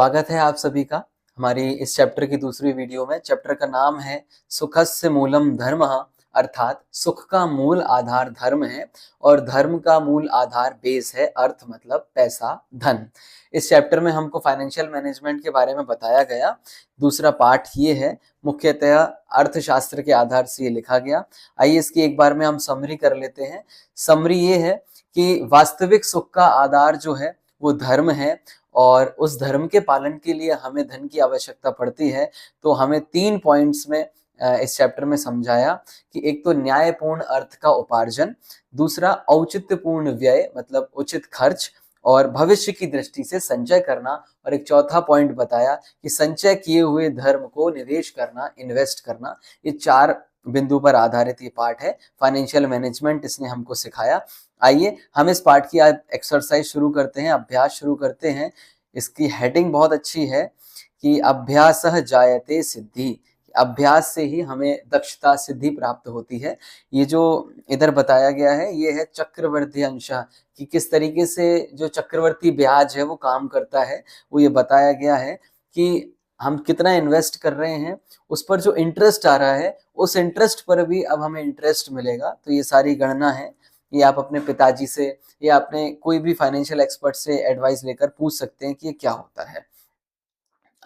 स्वागत है आप सभी का हमारी इस चैप्टर की दूसरी वीडियो में। चैप्टर का नाम है सुखस्य मूलम धर्मः, अर्थात सुख का मूल आधार धर्म है और धर्म का मूल आधार बेस है अर्थ, मतलब पैसा, धन। इस चैप्टर में हमको फाइनेंशियल मैनेजमेंट के बारे में बताया गया। दूसरा पार्ट ये है, मुख्यतः अर्थशास्त्र के आधार से ये लिखा गया। आइए इसकी एक बार में हम समरी कर लेते हैं। समरी ये है कि वास्तविक सुख का आधार जो है वो धर्म है और उस धर्म के पालन के लिए हमें धन की आवश्यकता पड़ती है। तो हमें 3 पॉइंट्स में इस चैप्टर में समझाया कि एक तो न्यायपूर्ण अर्थ का उपार्जन, दूसरा औचित्यपूर्ण व्यय मतलब उचित खर्च और भविष्य की दृष्टि से संचय करना, और एक चौथा पॉइंट बताया कि संचय किए हुए धर्म को निवेश करना, इन्वेस्ट करना। ये 4 बिंदु पर आधारित ये पार्ट है। फाइनेंशियल मैनेजमेंट इसने हमको सिखाया। आइए हम इस पार्ट की आज एक्सरसाइज शुरू करते हैं, अभ्यास शुरू करते हैं। इसकी हेडिंग बहुत अच्छी है कि अभ्यासः जायते सिद्धि। अभ्यास से ही हमें दक्षता सिद्धि प्राप्त होती है। ये जो इधर बताया गया है ये है चक्रवर्ती अंश, कि किस तरीके से जो चक्रवर्ती ब्याज है वो काम करता है। वो ये बताया गया है कि हम कितना इन्वेस्ट कर रहे हैं, उस पर जो इंटरेस्ट आ रहा है उस इंटरेस्ट पर भी अब हमें इंटरेस्ट मिलेगा। तो ये सारी गणना है, ये आप अपने पिताजी से या अपने कोई भी फाइनेंशियल एक्सपर्ट से एडवाइस लेकर पूछ सकते हैं कि ये क्या होता है।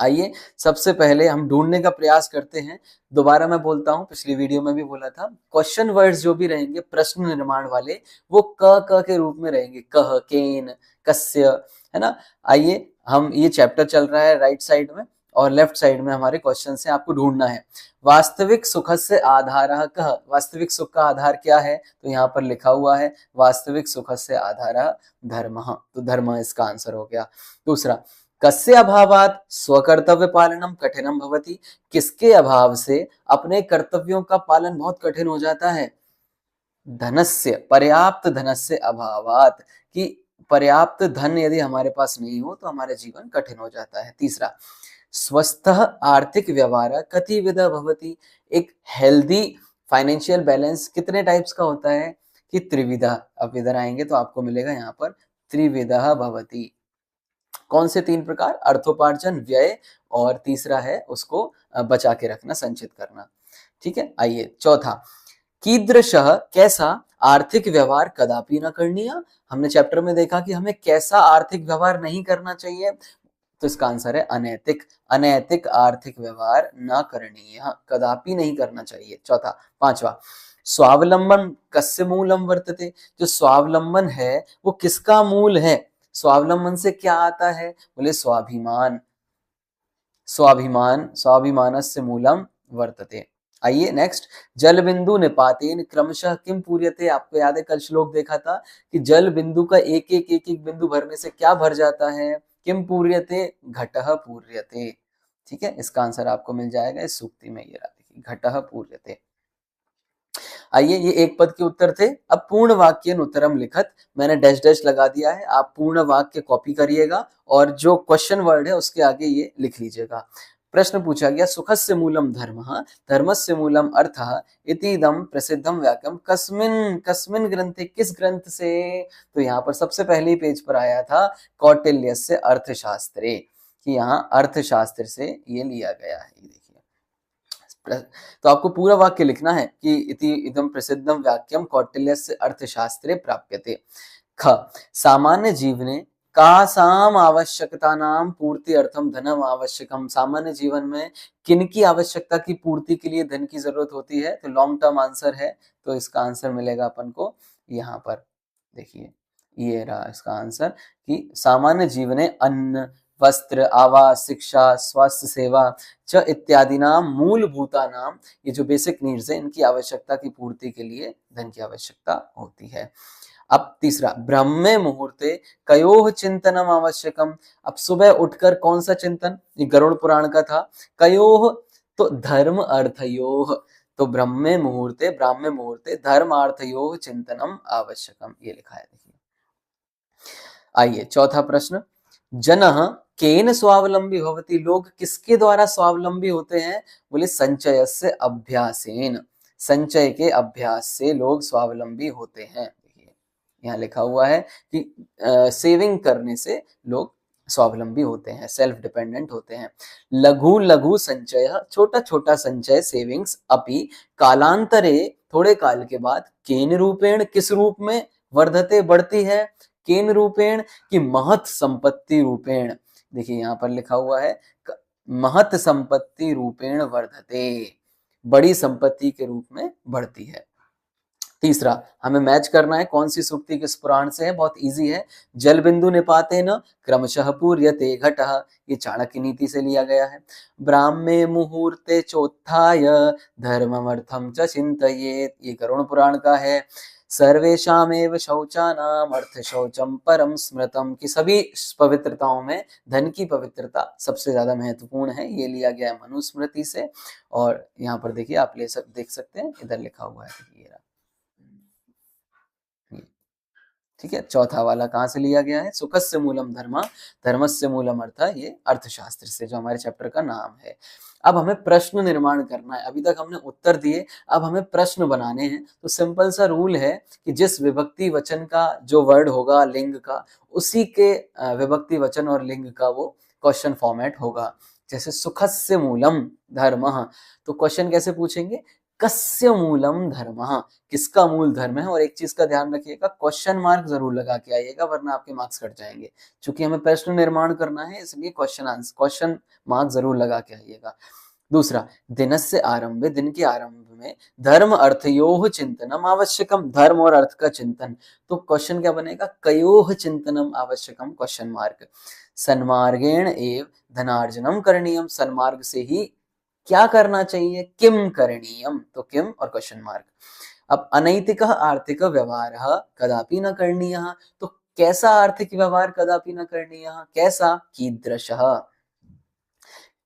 आइए सबसे पहले हम ढूंढने का प्रयास करते हैं। दोबारा मैं बोलता हूं, पिछली वीडियो में भी बोला था, क्वेश्चन वर्ड्स जो भी रहेंगे प्रश्न निर्माण वाले वो क के रूप में रहेंगे। कह, केन, कस्य, है ना। आइए हम, ये चैप्टर चल रहा है राइट साइड में और लेफ्ट साइड में हमारे क्वेश्चन से आपको ढूंढना है। वास्तविक सुखस्य आधारः कः, वास्तविक सुख का आधार क्या है? तो यहाँ पर लिखा हुआ है वास्तविक सुखस्य आधारः धर्मः, तो धर्म इसका आंसर हो गया। दूसरा, कस्य अभावात् स्वकर्तव्य पालनम कठिनम भवति, किसके अभाव से अपने कर्तव्यों का पालन बहुत कठिन हो जाता है? धनस्य, पर्याप्त धनस्य अभावात्, कि पर्याप्त धन यदि हमारे पास नहीं हो तो हमारा जीवन कठिन हो जाता है। तीसरा, स्वस्थः आर्थिक व्यवहार कतिविध भवति, एक हेल्दी फाइनेंशियल बैलेंस कितने टाइप्स का होता है? कि त्रिविधा। अब इधर आएंगे तो आपको मिलेगा यहाँ पर त्रिविधः भवति। कौन से 3 प्रकार? अर्थोपार्जन, व्यय, और तीसरा है उसको बचा के रखना, संचित करना। ठीक है। आइए चौथा, कीदृशः, कैसा आर्थिक व्यवहार कदापि न करणीय। हमने चैप्टर में देखा कि हमें कैसा आर्थिक व्यवहार नहीं करना चाहिए, तो इसका आंसर है अनैतिक। अनैतिक आर्थिक व्यवहार न करणीय, कदापि नहीं करना चाहिए। चौथा। पांचवा, स्वावलंबन कस्य मूलम वर्तते, जो स्वावलंबन है वो किसका मूल है? स्वावलंबन से क्या आता है? बोले स्वाभिमान। स्वाभिमान, स्वाभिमानस्य मूलम वर्तते। आइए नेक्स्ट, जल बिंदु निपातेन क्रमशः किम पूर्यते। आपको याद है कल श्लोक देखा था कि जल बिंदु का एक एक बिंदु भरने से क्या भर जाता है? किम पूर्यते? घटः पूर्यते। ठीक है, इसका आंसर आपको मिल जाएगा इस सूक्ति में। ये रहा, देखिए, घटः पूर्यते। आइए, ये एक पद के उत्तर थे। अब पूर्ण वाक्य उत्तरम लिखत, मैंने डैश डैश लगा दिया है, आप पूर्ण वाक्य कॉपी करिएगा और जो क्वेश्चन वर्ड है उसके आगे ये लिख लीजिएगा। प्रश्न पूछा गया, सुखस्य मूलम धर्मः, धर्मस्य मूलम अर्थः, इतीदम प्रसिद्धम वाक्यम कस्मिन कस्मिन ग्रंथे, किस ग्रंथ से? तो यहाँ पर सबसे पहले पेज पर आया था कौटिल्यस्य अर्थशास्त्रे, कि यहाँ अर्थशास्त्र से ये लिया गया है। तो आपको पूरा वाक्य लिखना है कि इति इदम प्रसिद्धम वाक्यम कौटिल्यस्य अर्थशास्त्रे प्राप्यते। ख, सामान्य जीवने कासाम आवश्यकतानां पूर्ति अर्थम धनम आवश्यकम, सामान्य जीवन में किनकी आवश्यकता की पूर्ति के लिए धन की जरूरत होती है? तो लॉन्ग टर्म आंसर है, तो इसका आंसर मिलेगा अपन को यहाँ पर। देखिए ये रहा इसका आंसर कि सामान्य जीवने अन्न, वस्त्र, आवास, शिक्षा, स्वास्थ्य सेवा च इत्यादि नाम मूलभूता नाम, ये जो बेसिक नीड्स है इनकी आवश्यकता की पूर्ति के लिए धन की आवश्यकता होती है। अब तीसरा, ब्रह्मे मुहूर्ते कयोः चिंतनम आवश्यकम। अब सुबह उठकर कौन सा चिंतन? ये गरुड़ पुराण का था। कयोः, तो धर्म अर्थयोः, तो ब्रह्मे मुहूर्ते धर्म अर्थयोः चिंतनम आवश्यकम, ये लिखा है। देखिए आइए चौथा प्रश्न, जनः केन स्वावलंबी भवति, लोग किसके द्वारा स्वावलंबी होते हैं? बोले संचयस्य अभ्यासेन, संचय के अभ्यास से लोग स्वावलंबी होते हैं। देखिए यहाँ लिखा हुआ है कि सेविंग करने से लोग स्वावलंबी होते हैं, सेल्फ डिपेंडेंट होते हैं। लघु लघु संचय, छोटा छोटा संचय, सेविंग्स, अपि कालांतरे, थोड़े काल के बाद, केन रूपेण, किस रूप में, वर्धते, बढ़ती है, केन रूपेण की महत संपत्ति रूपेण, देखिए यहाँ पर लिखा हुआ है महत संपत्ति रूपेण वर्धते, बड़ी संपत्ति के रूप में बढ़ती है। तीसरा, हमें मैच करना है कौन सी सूक्ति किस पुराण से है, बहुत इजी है। जल बिंदु निपातेन क्रमशः पूर्यते घटः, ये चाणक्य नीति से लिया गया है। ब्राह्मे मुहूर्ते चोत्थाय धर्ममर्थम च चिंतयेत्, ये गरुड़ पुराण का है। सर्वेषामेव शौचानाम अर्थ शौचम परम स्मृतम, की सभी पवित्रताओं में धन की पवित्रता सबसे ज्यादा महत्वपूर्ण है, ये लिया गया है मनुस्मृति से। और यहाँ पर देखिए आप देख सकते हैं, इधर लिखा हुआ है, ये रहा, ठीक है। चौथा वाला कहाँ से लिया गया है, सुखस्य मूलम धर्म, धर्मस्य मूलम अर्थ, ये अर्थशास्त्र से, जो हमारे चैप्टर का नाम है। अब हमें प्रश्न निर्माण करना है, अभी तक हमने उत्तर दिए, अब हमें प्रश्न बनाने हैं। तो सिंपल सा रूल है कि जिस विभक्ति वचन का जो वर्ड होगा लिंग का, उसी के विभक्ति वचन और लिंग का वो क्वेश्चन फॉर्मेट होगा। जैसे सुखस्य मूलम धर्म, तो क्वेश्चन कैसे पूछेंगे, कस्य मूलम धर्मः, किसका मूल धर्म है। और एक चीज का ध्यान रखिएगा, क्वेश्चन मार्क जरूर लगा के आइएगा, वरना आपके मार्क्स कट जाएंगे। चूंकि हमें प्रश्न निर्माण करना है, इसलिए क्वेश्चन मार्क जरूर लगा के आइएगा। दूसरा, दिनस्य आरंभे, दिन के आरंभ में, धर्म अर्थयोः चिंतनम आवश्यकम, धर्म और अर्थ का चिंतन। तो क्वेश्चन क्या बनेगा, कयोः चिंतनम आवश्यकम, क्वेश्चन मार्क। सन्मार्गेण एव धनार्जनम करणीयम, सन्मार्ग से ही क्या करना चाहिए, किम करणीयम, तो किम और क्वेश्चन मार्क। अब अनैतिक आर्थिक व्यवहार कदापि न करणीय, तो कैसा आर्थिक व्यवहार कदापि न करणीय, कैसा, कीदृशः,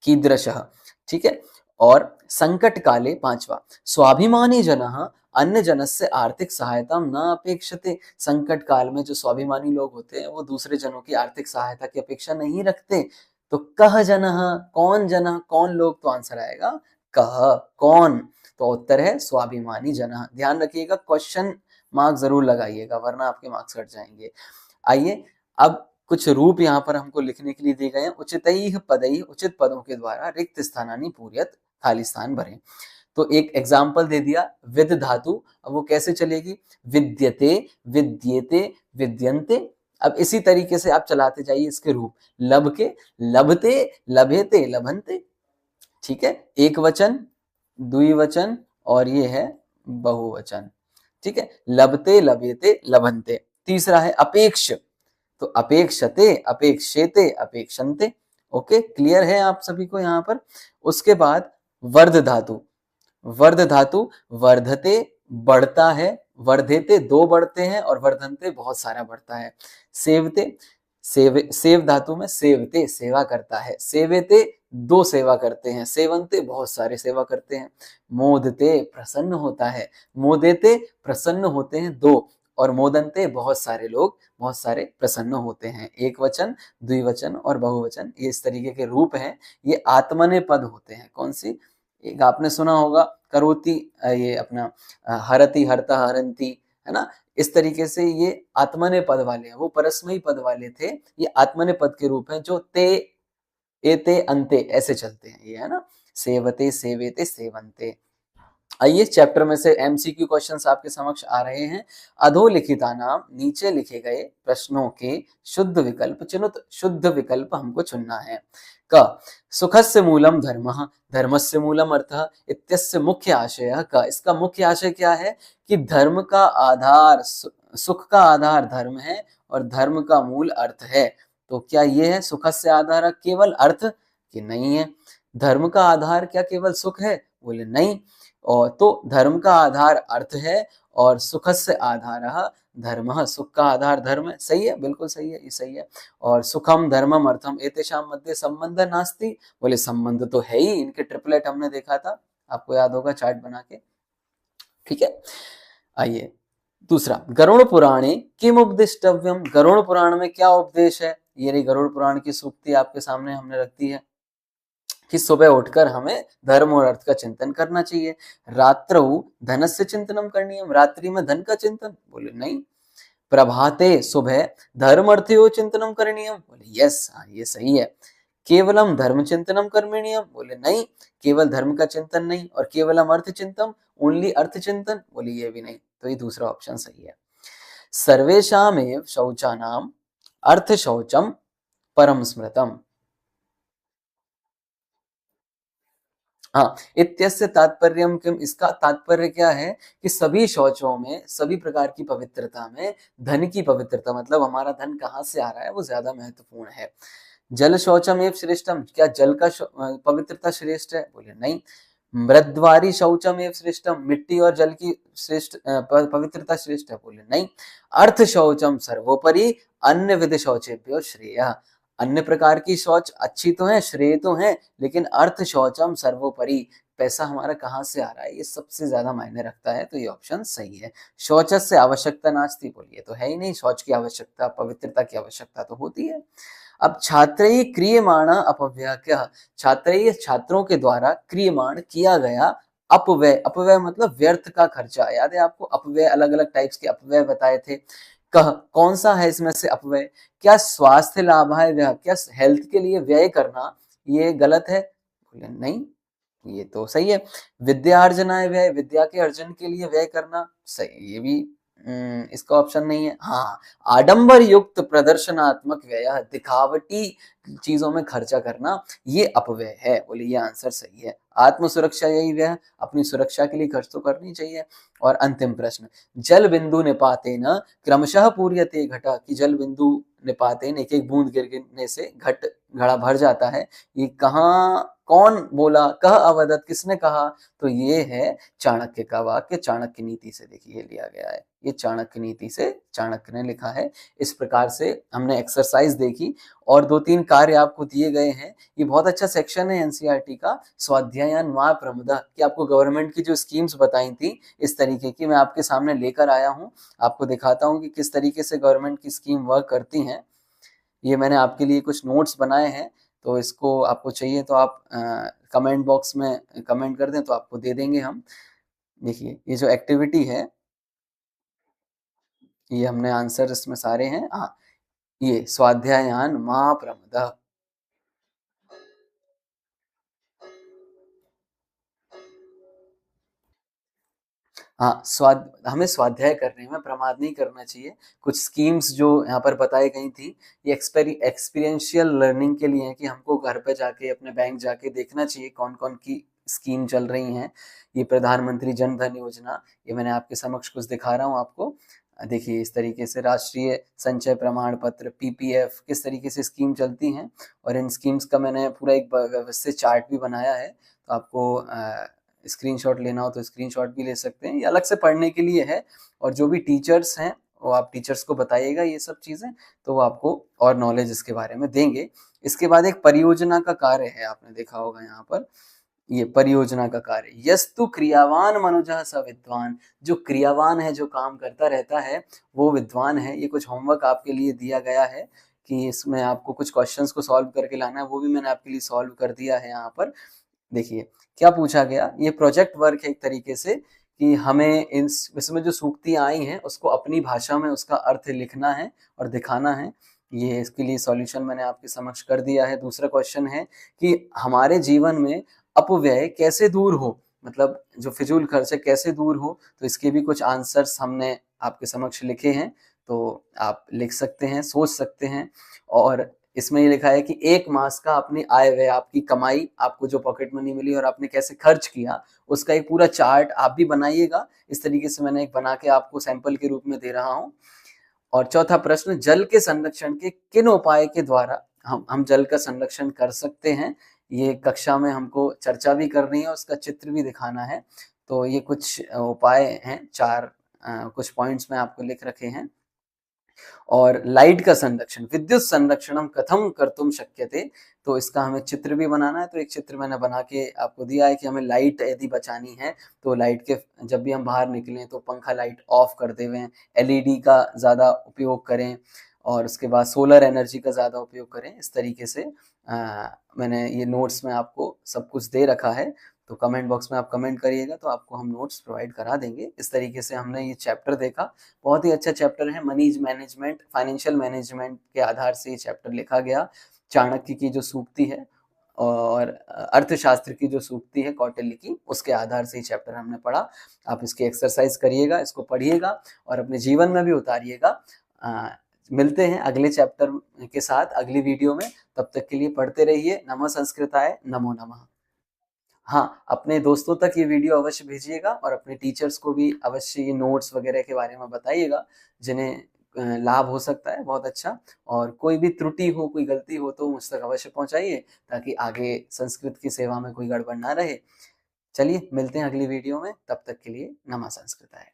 कीदृशः, ठीक है। और संकट काले, पांचवा, स्वाभिमानी जनः अन्य जनस्य आर्थिक सहायता न अपेक्षते, संकट काल में जो स्वाभिमानी लोग होते हैं वो दूसरे जनों की आर्थिक सहायता की अपेक्षा नहीं रखते। तो कह जनः, कौन जनः, कौन लोग, तो आंसर आएगा कह, कौन, तो उत्तर है स्वाभिमानी जनः। ध्यान रखिएगा, क्वेश्चन मार्क जरूर लगाइएगा, वरना आपके मार्क्स कट जाएंगे। आइए अब कुछ रूप यहाँ पर हमको लिखने के लिए दिए गए हैं। उचितैः पदैः, उचित पदों के द्वारा रिक्त स्थानानि पूर्यत, खाली स्थान भरें। तो एक एग्जाम्पल दे दिया, विद धातु, अब वो कैसे चलेगी, विद्यते, विद्येते, विद्यन्ते। अब इसी तरीके से आप चलाते जाइए इसके रूप, लब के, लभते, लभेते, लभन्ते, ठीक है। एक वचन, द्विवचन, और ये है बहुवचन, ठीक है। लभते, लभेते, लभन्ते। तीसरा है अपेक्ष, तो अपेक्षते, अपेक्षेते, अपेक्षन्ते। ओके, क्लियर है आप सभी को यहाँ पर। उसके बाद वर्ध धातु, वर्ध धातु, वर्धते बढ़ता है, वर्धेते दो बढ़ते हैं, और वर्धनते बहुत सारा बढ़ता है। सेवते, सेव धातु में सेवते सेवा करता है, सेवेते दो सेवा करते हैं, सेवन्ते बहुत सारे सेवा करते हैं। मोदते प्रसन्न होता है, मोदेते प्रसन्न होते हैं दो, और मोदन्ते बहुत सारे लोग, बहुत सारे प्रसन्न होते हैं। एक वचन, द्विवचन और बहुवचन, ये इस तरीके के रूप हैं। ये आत्मनेपद पद होते हैं। कौन सी, एक आपने सुना होगा करोति, ये अपना हरति, हरता, हरंती, है ना। इस तरीके से ये आत्मनेपद पद वाले हैं, वो परस्मयी पद वाले थे, ये आत्मनेपद पद के रूप हैं, जो ते, एते, अंते ऐसे चलते हैं ये, है ना। सेवते, सेवेते, सेवन्ते। आइए चैप्टर में से एमसीक्यू क्वेश्चंस आपके समक्ष आ रहे हैं। अधोलिखिता नाम, नीचे लिखे गए प्रश्नों के शुद्ध विकल्प चुनित, शुद्ध विकल्प हमको चुनना है। क, सुखस्य मूलम धर्मः, धर्मस्य मूलम अर्थः, इत्यस्य मुख्य आशय का, इसका मुख्य आशय क्या है कि धर्म का आधार, सुख का आधार धर्म है और धर्म का मूल अर्थ है। तो क्या ये है सुखस्य आधार केवल अर्थ, कि नहीं है। धर्म का आधार क्या केवल सुख है, बोले नहीं। और तो धर्म का आधार अर्थ है और सुखस्य आधारः धर्मः, सुख का आधार धर्म है। सही है, बिल्कुल सही है, ये सही है। और सुखम धर्मम अर्थम एतेषां मध्ये संबंध नास्ति, बोले संबंध तो है ही, इनके ट्रिपलेट हमने देखा था, आपको याद होगा चार्ट बना के, ठीक है। आइए दूसरा, गरुड़ पुराणे किम उपदिष्टव्यम, गरुड़ पुराण में क्या उपदेश है। ये रही गरुड़ पुराण की सूक्ति आपके सामने हमने रख दी है कि सुबह उठकर हमें धर्म और अर्थ का चिंतन करना चाहिए। रात्रौ धनस्य चिंतनम करणीयम, रात्रि में धन का चिंतन, बोले नहीं। प्रभाते सुबह धर्म अर्थयो चिंतनम करणीयम, बोले यस, हाँ ये सही है। केवलम धर्म चिंतनम कर्मणीयम, बोले नहीं, केवल धर्म का चिंतन नहीं। और केवलम अर्थ चिंतन, ओनली अर्थ चिंतन, बोले ये भी नहीं। तो ये दूसरा ऑप्शन सही है। सर्वेषामेव शौचानाम अर्थ शौचम परम स्मृतम। हाँ, इत्यस्य तात्पर्यम किम, इसका तात्पर्य क्या है कि सभी शौचों में, सभी प्रकार की पवित्रता में धन की पवित्रता, मतलब हमारा धन कहाँ से आ रहा है, वो ज्यादा महत्वपूर्ण है। जल शौचम एव श्रेष्ठम, क्या जल का पवित्रता श्रेष्ठ है, बोले नहीं। मृद्वारी शौचम एव श्रेष्ठम, मिट्टी और जल की श्रेष्ठ पवित्रता श्रेष्ठ है, बोले नहीं। अर्थ शौचम सर्वोपरि अन्य विध शौचेभ्यो श्रेय, अन्य प्रकार की शौच अच्छी तो है, श्रेय तो है, लेकिन अर्थ शौचम सर्वोपरि, पैसा हमारा कहाँ से आ रहा है, ये सबसे ज्यादा मायने रखता है। तो ये ऑप्शन सही है। शौच से आवश्यकता नास्ति, बोलिए तो है ही नहीं, शौच की आवश्यकता, पवित्रता की आवश्यकता तो होती है। अब छात्रई क्रियमाण अपव्यय, छात्रई छात्रों के द्वारा क्रियमाण किया गया अपव्यय, अपव्यय मतलब व्यर्थ का खर्चा। याद है आपको, अपव्यय अलग अलग टाइप्स के अपव्यय बताए थे। कह कौन सा है इसमें से अपव्यय, क्या स्वास्थ्य लाभ है व्यय, क्या हेल्थ के लिए व्यय करना ये गलत है, बोले नहीं, ये तो सही है। विद्यार्जनाय व्यय, विद्या के अर्जन के लिए व्यय करना, सही, ये भी इसका ऑप्शन नहीं है। हाँ, आडंबर युक्त प्रदर्शनात्मक व्यय, दिखावटी चीजों में खर्चा करना, ये अपव्यय है, बोले ये आंसर सही है। आत्म सुरक्षा यही व्यय, अपनी सुरक्षा के लिए खर्च तो करनी चाहिए। और अंतिम प्रश्न, जल बिंदु निपातेन क्रमशः पूर्यते घटा, कि जल बिंदु निपातेन, एक एक बूंद गिरने से घट घड़ा भर जाता है, ये कहाँ, कौन बोला, कह अवदत, किसने कहा, तो ये है चाणक्य का वाक्य, चाणक्य नीति से देखिए लिया गया है, ये चाणक्य नीति से चाणक्य ने लिखा है। इस प्रकार से हमने एक्सरसाइज देखी और 2-3 कार्य आपको दिए गए हैं। ये बहुत अच्छा सेक्शन है एनसीईआरटी का, स्वाध्यायान मा प्रमुदा, कि आपको गवर्नमेंट की जो स्कीम्स बताई थी इस तरीके की मैं आपके सामने लेकर आया हूँ। आपको दिखाता हूँ कि किस तरीके से गवर्नमेंट की स्कीम वर्क करती हैं। ये मैंने आपके लिए कुछ नोट्स बनाए हैं, तो इसको आपको चाहिए तो आप कमेंट बॉक्स में कमेंट कर दें तो आपको दे देंगे हम। देखिए ये जो एक्टिविटी है, ये हमने आंसर इसमें सारे हैं। हाँ, ये स्वाध्यायान मा प्रमदः। हाँ, हमें स्वाध्याय करने में प्रमाद नहीं करना चाहिए। कुछ स्कीम्स जो यहाँ पर बताई गई थी, ये एक्सपीरियंशियल लर्निंग के लिए है, कि हमको घर पे जाके, अपने बैंक जाके देखना चाहिए कौन कौन की स्कीम चल रही हैं। ये प्रधानमंत्री जन धन योजना, ये मैंने आपके समक्ष कुछ दिखा रहा हूँ आपको। देखिए इस तरीके से राष्ट्रीय संचय प्रमाण पत्र, पीपीएफ, किस तरीके से स्कीम चलती हैं, और इन स्कीम्स का मैंने पूरा एक व्यवस्थित चार्ट भी बनाया है। तो आपको स्क्रीनशॉट लेना हो तो स्क्रीनशॉट भी ले सकते हैं, ये अलग से पढ़ने के लिए है। और जो भी टीचर्स हैं, वो आप टीचर्स को बताइएगा ये सब चीजें, तो वो आपको और नॉलेज इसके बारे में देंगे। इसके बाद एक परियोजना का कार्य है, आपने देखा होगा यहाँ पर, ये परियोजना का कार्य, यस्तु क्रियावान मनुजः स विद्वान, जो क्रियावान है, जो काम करता रहता है, वो विद्वान है। ये कुछ होमवर्क आपके लिए दिया गया है कि इसमें आपको कुछ क्वेश्चंस को सॉल्व करके लाना है, वो भी मैंने आपके लिए सॉल्व कर दिया है यहाँ पर। देखिए क्या पूछा गया, ये प्रोजेक्ट वर्क है एक तरीके से, कि हमें इसमें जो सूक्तियां आई हैं उसको अपनी भाषा में उसका अर्थ लिखना है और दिखाना है। ये इसके लिए सॉल्यूशन मैंने आपके समक्ष कर दिया है। दूसरा क्वेश्चन है कि हमारे जीवन में अपव्यय कैसे दूर हो, मतलब जो फिजूल खर्च है कैसे दूर हो, तो इसके भी कुछ आंसर्स हमने आपके समक्ष लिखे हैं, तो आप लिख सकते हैं, सोच सकते हैं। और इसमें ये लिखा है कि 1 मास का अपनी आय व्यय, आपकी कमाई, आपको जो पॉकेट मनी मिली और आपने कैसे खर्च किया, उसका एक पूरा चार्ट आप भी बनाइएगा। इस तरीके से मैंने एक बना के आपको सैंपल के रूप में दे रहा हूँ। और चौथा प्रश्न, जल के संरक्षण के किन उपाय के द्वारा हम जल का संरक्षण कर सकते हैं, ये कक्षा में हमको चर्चा भी करनी है, उसका चित्र भी दिखाना है। तो ये कुछ उपाय हैं, 4 कुछ पॉइंट्स में आपको लिख रखे हैं। और लाइट का संरक्षण, विद्युत संरक्षणम कथम कर्तुम शक्यते, तो इसका हमें चित्र भी बनाना है। तो एक चित्र मैंने बना के आपको दिया है कि हमें लाइट यदि बचानी है तो लाइट के, जब भी हम बाहर निकलें तो पंखा लाइट ऑफ कर देवें, एलईडी का ज़्यादा उपयोग करें, और उसके बाद सोलर एनर्जी का ज़्यादा उपयोग करें। इस तरीके से मैंने ये नोट्स में आपको सब कुछ दे रखा है। तो कमेंट बॉक्स में आप कमेंट करिएगा तो आपको हम नोट्स प्रोवाइड करा देंगे। इस तरीके से हमने ये चैप्टर देखा, बहुत ही अच्छा चैप्टर है। मनी मैनेजमेंट, फाइनेंशियल मैनेजमेंट के आधार से ये चैप्टर लिखा गया। चाणक्य की जो सूक्ति है और अर्थशास्त्र की जो सूक्ति है कौटिल्य की, उसके आधार से ये चैप्टर हमने पढ़ा। आप इसकी एक्सरसाइज करिएगा, इसको पढ़िएगा और अपने जीवन में भी उतारिएगा। मिलते हैं अगले चैप्टर के साथ अगली वीडियो में। तब तक के लिए पढ़ते रहिए। नमः संस्कृताय, नमो नमः। हाँ, अपने दोस्तों तक ये वीडियो अवश्य भेजिएगा और अपने टीचर्स को भी अवश्य ये नोट्स वगैरह के बारे में बताइएगा, जिन्हें लाभ हो सकता है बहुत अच्छा। और कोई भी त्रुटि हो, कोई गलती हो तो मुझ तक अवश्य पहुंचाइए, ताकि आगे संस्कृत की सेवा में कोई गड़बड़ ना रहे। चलिए मिलते हैं अगली वीडियो में, तब तक के लिए नमः संस्कृताय।